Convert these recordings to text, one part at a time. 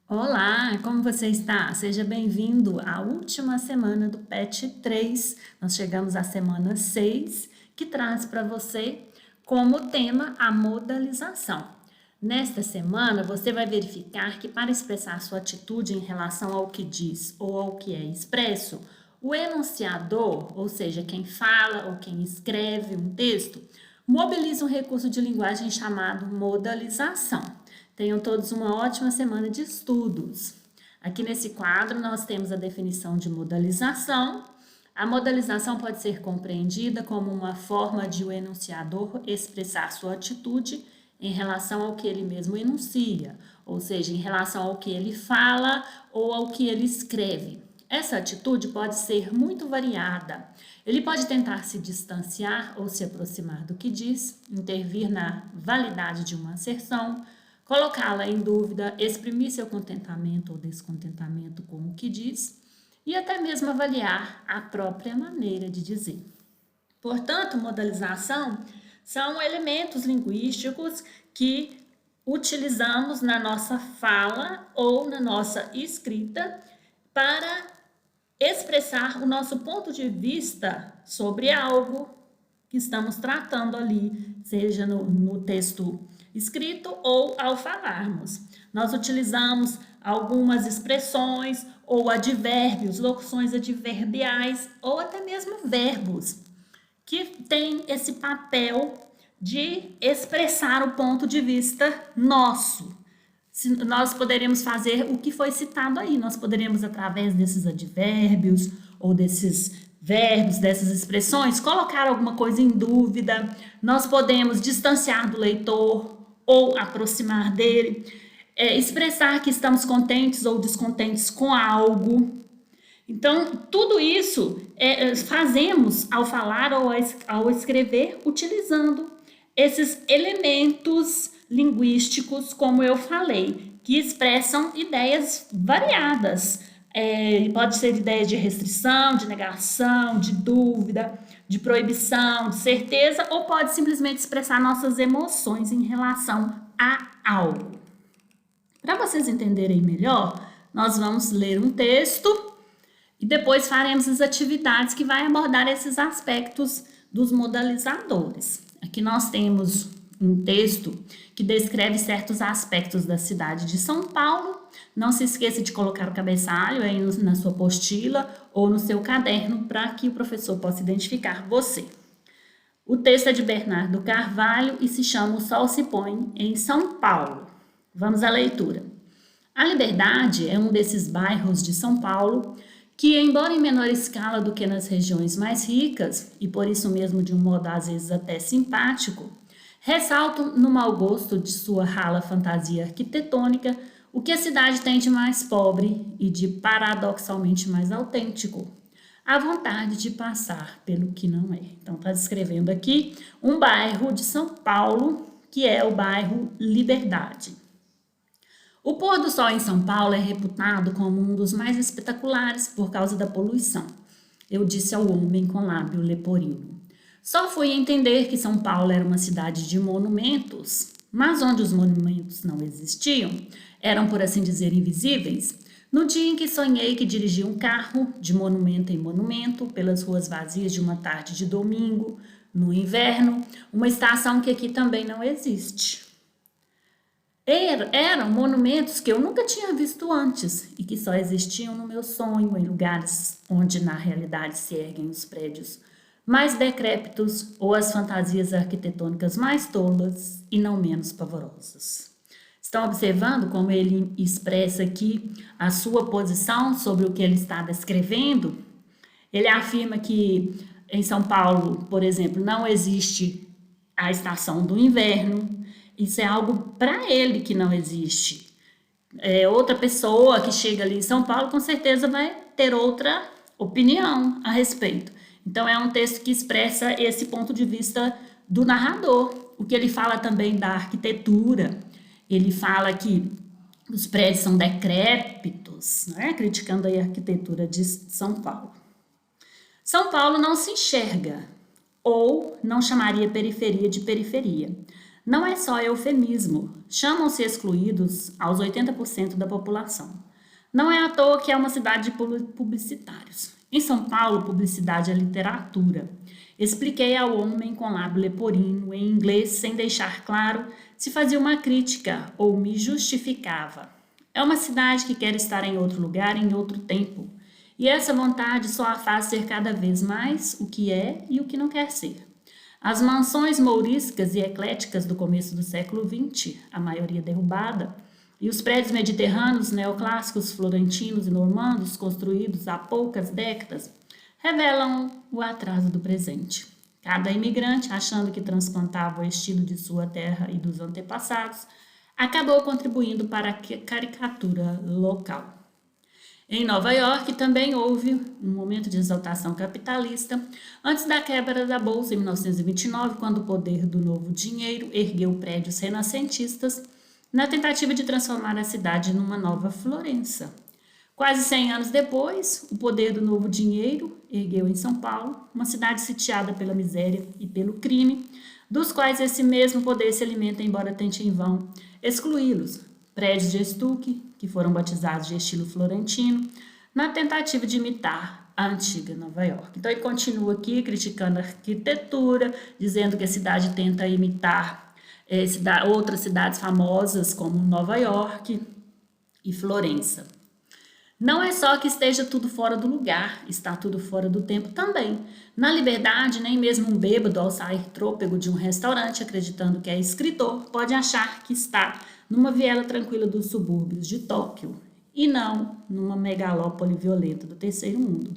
Olá, como você está? Seja bem-vindo à última semana do PET 3. Nós chegamos à semana 6, que traz para você como tema a modalização. Nesta semana, você vai verificar que para expressar sua atitude em relação ao que diz ou ao que é expresso, o enunciador, ou seja, quem fala ou quem escreve um texto, mobiliza um recurso de linguagem chamado modalização. Tenham todos uma ótima semana de estudos. Aqui nesse quadro nós temos a definição de modalização. A modalização pode ser compreendida como uma forma de o enunciador expressar sua atitude em relação ao que ele mesmo enuncia, ou seja, em relação ao que ele fala ou ao que ele escreve. Essa atitude pode ser muito variada. Ele pode tentar se distanciar ou se aproximar do que diz, intervir na validade de uma asserção, colocá-la em dúvida, exprimir seu contentamento ou descontentamento com o que diz e até mesmo avaliar a própria maneira de dizer. Portanto, modalização são elementos linguísticos que utilizamos na nossa fala ou na nossa escrita para expressar o nosso ponto de vista sobre algo que estamos tratando ali, seja no texto escrito ou ao falarmos. Nós utilizamos algumas expressões ou advérbios, locuções adverbiais ou até mesmo verbos que têm esse papel de expressar o ponto de vista nosso. Nós poderíamos fazer o que foi citado aí, nós poderíamos, através desses advérbios ou desses verbos, dessas expressões, colocar alguma coisa em dúvida, nós podemos distanciar do leitor ou aproximar dele, expressar que estamos contentes ou descontentes com algo. Então, tudo isso fazemos ao falar ou ao escrever, utilizando esses elementos linguísticos, como eu falei, que expressam ideias variadas. Pode ser ideias de restrição, de negação, de dúvida, de proibição, de certeza, ou pode simplesmente expressar nossas emoções em relação a algo. Para vocês entenderem melhor, nós vamos ler um texto e depois faremos as atividades que vai abordar esses aspectos dos modalizadores. Aqui nós temos um texto que descreve certos aspectos da cidade de São Paulo. Não se esqueça de colocar o cabeçalho aí na sua apostila ou no seu caderno para que o professor possa identificar você. O texto é de Bernardo Carvalho e se chama O Sol se Põe em São Paulo. Vamos à leitura. A Liberdade é um desses bairros de São Paulo que, embora em menor escala do que nas regiões mais ricas, e por isso mesmo de um modo às vezes até simpático, ressaltam no mau gosto de sua rala fantasia arquitetônica o que a cidade tem de mais pobre e de paradoxalmente mais autêntico, a vontade de passar pelo que não é. Então, está descrevendo aqui um bairro de São Paulo, que é o bairro Liberdade. O pôr do sol em São Paulo é reputado como um dos mais espetaculares por causa da poluição. Eu disse ao homem com lábio leporino. Só fui entender que São Paulo era uma cidade de monumentos, mas onde os monumentos não existiam, eram, por assim dizer, invisíveis, no dia em que sonhei que dirigia um carro de monumento em monumento pelas ruas vazias de uma tarde de domingo, no inverno, uma estação que aqui também não existe. Eram monumentos que eu nunca tinha visto antes e que só existiam no meu sonho, em lugares onde na realidade se erguem os prédios mais decrépitos ou as fantasias arquitetônicas mais tolas e não menos pavorosas. Estão observando como ele expressa aqui a sua posição sobre o que ele está descrevendo? Ele afirma que em São Paulo, por exemplo, não existe a estação do inverno. Isso é algo para ele que não existe. Outra pessoa que chega ali em São Paulo com certeza vai ter outra opinião a respeito. Então é um texto que expressa esse ponto de vista do narrador. O que ele fala também da arquitetura. Ele fala que os prédios são decrépitos, né? Criticando aí a arquitetura de São Paulo. São Paulo não se enxerga, ou não chamaria periferia de periferia. não é só eufemismo, chamam-se excluídos aos 80% da população. Não é à toa que é uma cidade de publicitários. Em São Paulo, publicidade é literatura. Expliquei ao homem com lábio leporino em inglês sem deixar claro se fazia uma crítica ou me justificava. É uma cidade que quer estar em outro lugar, em outro tempo. E essa vontade só a faz ser cada vez mais o que é e o que não quer ser. As mansões mouriscas e ecléticas do começo do século XX, a maioria derrubada, e os prédios mediterrâneos, neoclássicos, florentinos e normandos, construídos há poucas décadas, revelam o atraso do presente. Cada imigrante, achando que transplantava o estilo de sua terra e dos antepassados, acabou contribuindo para a caricatura local. Em Nova York também houve um momento de exaltação capitalista antes da quebra da Bolsa em 1929, quando o poder do novo dinheiro ergueu prédios renascentistas na tentativa de transformar a cidade numa nova Florença. Quase 100 anos depois, o poder do novo dinheiro ergueu em São Paulo, uma cidade sitiada pela miséria e pelo crime, dos quais esse mesmo poder se alimenta, embora tente em vão excluí-los. Prédios de estuque, que foram batizados de estilo florentino, na tentativa de imitar a antiga Nova York. Então ele continua aqui criticando a arquitetura, dizendo que a cidade tenta imitar outras cidades famosas como Nova York e Florença. Não é só que esteja tudo fora do lugar, está tudo fora do tempo também. Na Liberdade, nem mesmo um bêbado ao sair trôpego de um restaurante, acreditando que é escritor, pode achar que está numa viela tranquila dos subúrbios de Tóquio e não numa megalópole violenta do terceiro mundo.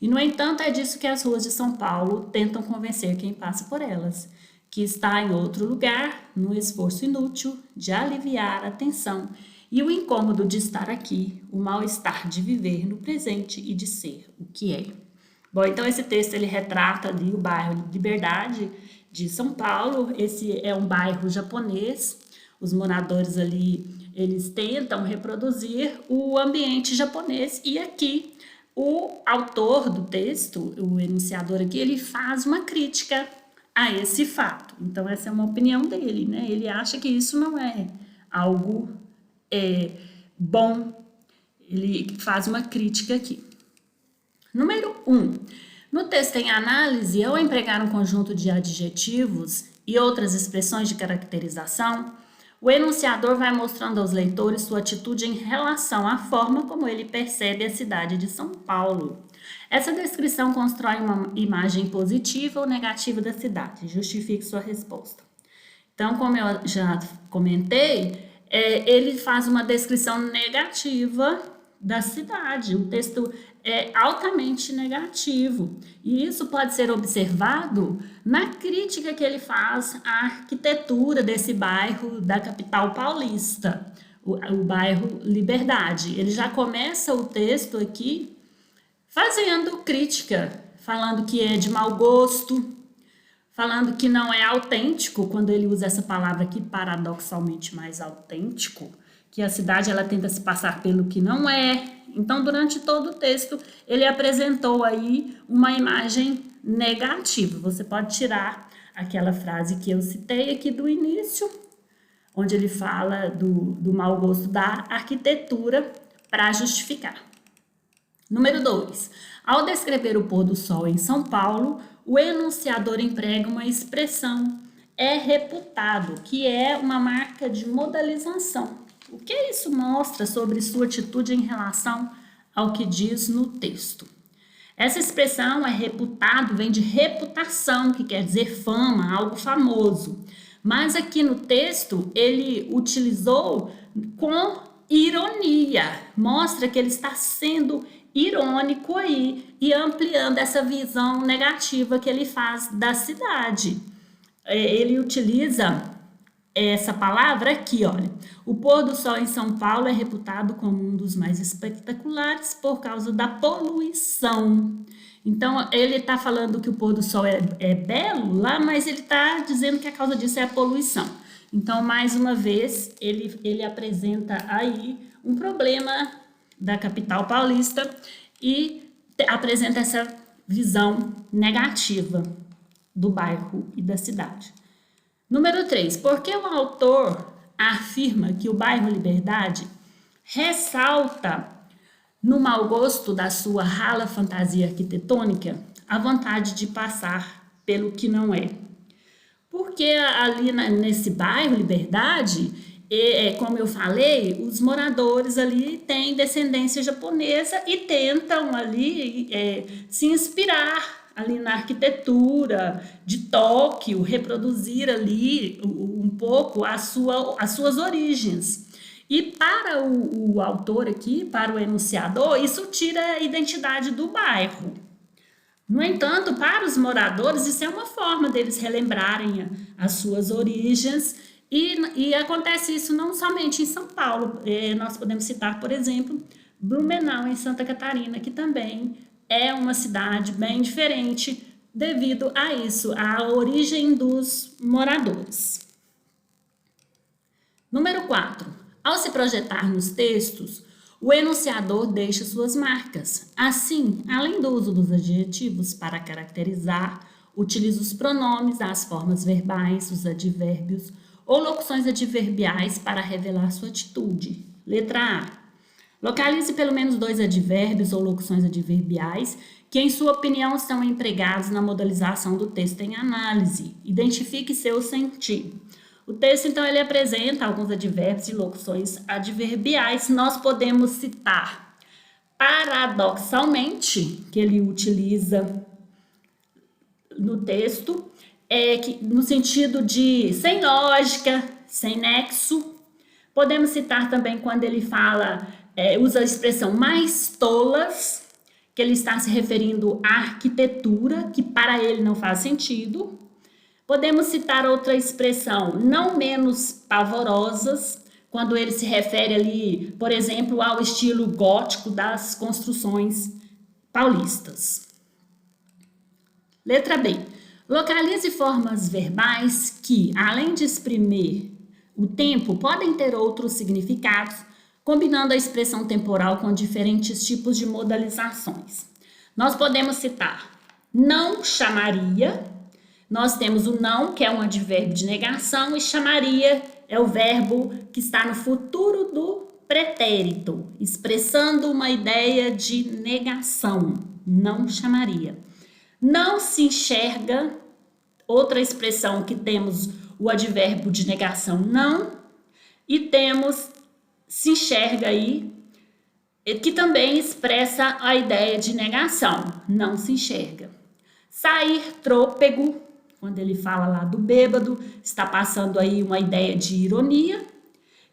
E, no entanto, é disso que as ruas de São Paulo tentam convencer quem passa por elas, que está em outro lugar, no esforço inútil de aliviar a tensão e o incômodo de estar aqui, o mal-estar de viver no presente e de ser o que é. Bom, então esse texto ele retrata ali o bairro Liberdade de São Paulo. Esse é um bairro japonês. Os moradores ali, eles tentam reproduzir o ambiente japonês e aqui o autor do texto, o enunciador aqui, ele faz uma crítica a esse fato. Então essa é uma opinião dele, né? Ele acha que isso não é algo bom. Ele faz uma crítica aqui. Número 1. No texto em análise, ao empregar um conjunto de adjetivos e outras expressões de caracterização, o enunciador vai mostrando aos leitores sua atitude em relação à forma como ele percebe a cidade de São Paulo. Essa descrição constrói uma imagem positiva ou negativa da cidade. Justifique sua resposta. Então, como eu já comentei, ele faz uma descrição negativa da cidade. O texto é altamente negativo. E isso pode ser observado na crítica que ele faz à arquitetura desse bairro da capital paulista, o bairro Liberdade. Ele já começa o texto aqui fazendo crítica, falando que é de mau gosto, falando que não é autêntico, quando ele usa essa palavra aqui, paradoxalmente mais autêntico, que a cidade ela tenta se passar pelo que não é. Então, durante todo o texto, ele apresentou aí uma imagem negativa. Você pode tirar aquela frase que eu citei aqui do início, onde ele fala do mau gosto da arquitetura para justificar. Número 2. Ao descrever o pôr do sol em São Paulo, o enunciador emprega uma expressão é reputado, que é uma marca de modalização. O que isso mostra sobre sua atitude em relação ao que diz no texto? Essa expressão é reputado, vem de reputação, que quer dizer fama, algo famoso. Mas aqui no texto ele utilizou com ironia, mostra que ele está sendo irônico aí e ampliando essa visão negativa que ele faz da cidade. Ele utiliza essa palavra aqui, olha. O pôr do sol em São Paulo é reputado como um dos mais espetaculares por causa da poluição. Então, ele está falando que o pôr do sol é belo lá, mas ele está dizendo que a causa disso é a poluição. Então, mais uma vez, ele apresenta aí um problema da capital paulista e apresenta essa visão negativa do bairro e da cidade. Número 3, porque o autor afirma que o bairro Liberdade ressalta no mau gosto da sua rala fantasia arquitetônica a vontade de passar pelo que não é. Porque ali nesse bairro Liberdade, como eu falei, os moradores ali têm descendência japonesa e tentam ali se inspirar ali na arquitetura de Tóquio, reproduzir ali um pouco as suas origens. E para o autor aqui, para o enunciador, isso tira a identidade do bairro. No entanto, para os moradores, isso é uma forma deles relembrarem as suas origens e acontece isso não somente em São Paulo. Nós podemos citar, por exemplo, Blumenau, em Santa Catarina, que também é uma cidade bem diferente devido a isso, à origem dos moradores. Número 4. Ao se projetar nos textos, o enunciador deixa suas marcas. Assim, além do uso dos adjetivos para caracterizar, utiliza os pronomes, as formas verbais, os advérbios ou locuções adverbiais para revelar sua atitude. Letra A. Localize pelo menos 2 advérbios ou locuções adverbiais que, em sua opinião, são empregados na modalização do texto em análise. Identifique seu sentido. O texto, então, ele apresenta alguns advérbios e locuções adverbiais. Nós podemos citar paradoxalmente, que ele utiliza no texto, no sentido de sem lógica, sem nexo. Podemos citar também quando ele fala, usa a expressão mais tolas, que ele está se referindo à arquitetura, que para ele não faz sentido. Podemos citar outra expressão, não menos pavorosas, quando ele se refere ali, por exemplo, ao estilo gótico das construções paulistas. Letra B. Localize formas verbais que, além de exprimir o tempo, podem ter outros significados, combinando a expressão temporal com diferentes tipos de modalizações. Nós podemos citar não chamaria. Nós temos o não, que é um advérbio de negação, e chamaria é o verbo que está no futuro do pretérito, expressando uma ideia de negação. Não chamaria. Não se enxerga, outra expressão que temos o advérbio de negação não, e temos se enxerga aí, que também expressa a ideia de negação. Não se enxerga. Sair trôpego, quando ele fala lá do bêbado, está passando aí uma ideia de ironia.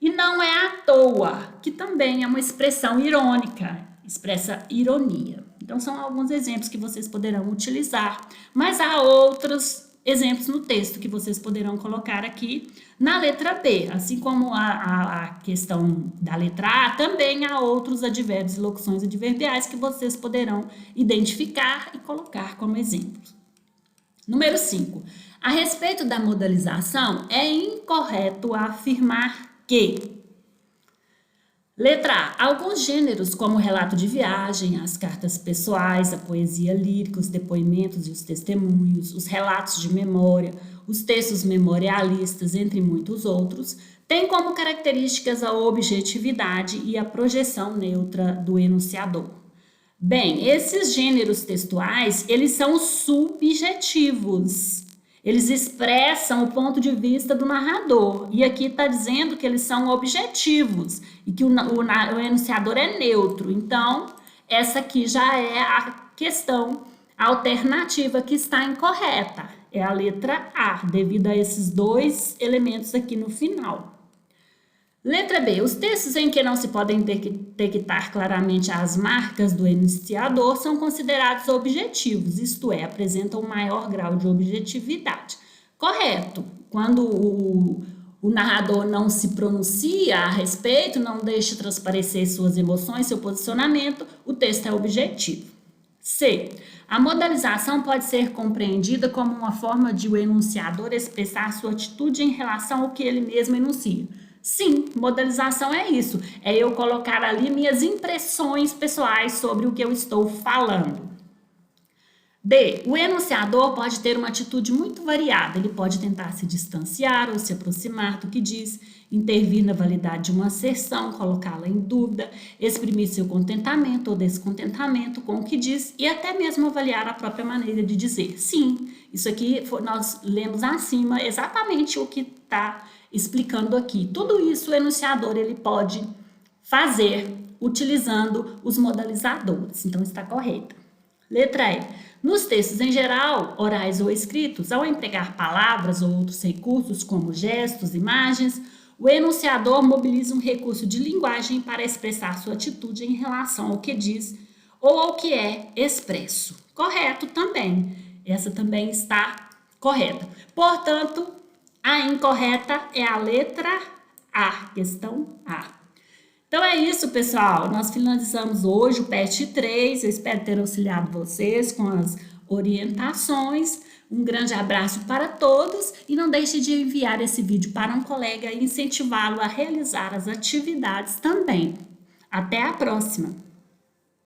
E não é à toa, que também é uma expressão irônica, expressa ironia. Então, são alguns exemplos que vocês poderão utilizar, mas há outros exemplos no texto que vocês poderão colocar aqui na letra B. Assim como a questão da letra A, também há outros advérbios e locuções adverbiais que vocês poderão identificar e colocar como exemplo. Número 5. A respeito da modalização, é incorreto afirmar que... Letra A. Alguns gêneros, como o relato de viagem, as cartas pessoais, a poesia lírica, os depoimentos e os testemunhos, os relatos de memória, os textos memorialistas, entre muitos outros, têm como características a objetividade e a projeção neutra do enunciador. Bem, esses gêneros textuais, eles são subjetivos. Eles expressam o ponto de vista do narrador. E aqui está dizendo que eles são objetivos e que o enunciador é neutro. Então, essa aqui já é a questão alternativa que está incorreta. É a letra A, devido a esses 2 elementos aqui no final. Letra B. Os textos em que não se podem detectar claramente as marcas do enunciador são considerados objetivos, isto é, apresentam um maior grau de objetividade. Correto. Quando o narrador não se pronuncia a respeito, não deixa transparecer suas emoções, seu posicionamento, o texto é objetivo. C. A modalização pode ser compreendida como uma forma de o enunciador expressar sua atitude em relação ao que ele mesmo enuncia. Sim, modalização é isso. É eu colocar ali minhas impressões pessoais sobre o que eu estou falando. D. O enunciador pode ter uma atitude muito variada. Ele pode tentar se distanciar ou se aproximar do que diz, intervir na validade de uma asserção, colocá-la em dúvida, exprimir seu contentamento ou descontentamento com o que diz e até mesmo avaliar a própria maneira de dizer. Sim, isso aqui nós lemos acima exatamente o que está explicando aqui. Tudo isso o enunciador ele pode fazer utilizando os modalizadores. Então está correto. Letra E. Nos textos em geral, orais ou escritos, ao empregar palavras ou outros recursos como gestos, imagens, o enunciador mobiliza um recurso de linguagem para expressar sua atitude em relação ao que diz ou ao que é expresso. Correto também. Essa também está correta. Portanto, a incorreta é a letra A, questão A. Então é isso, pessoal. Nós finalizamos hoje o PET 3. Eu espero ter auxiliado vocês com as orientações. Um grande abraço para todos e não deixe de enviar esse vídeo para um colega e incentivá-lo a realizar as atividades também. Até a próxima!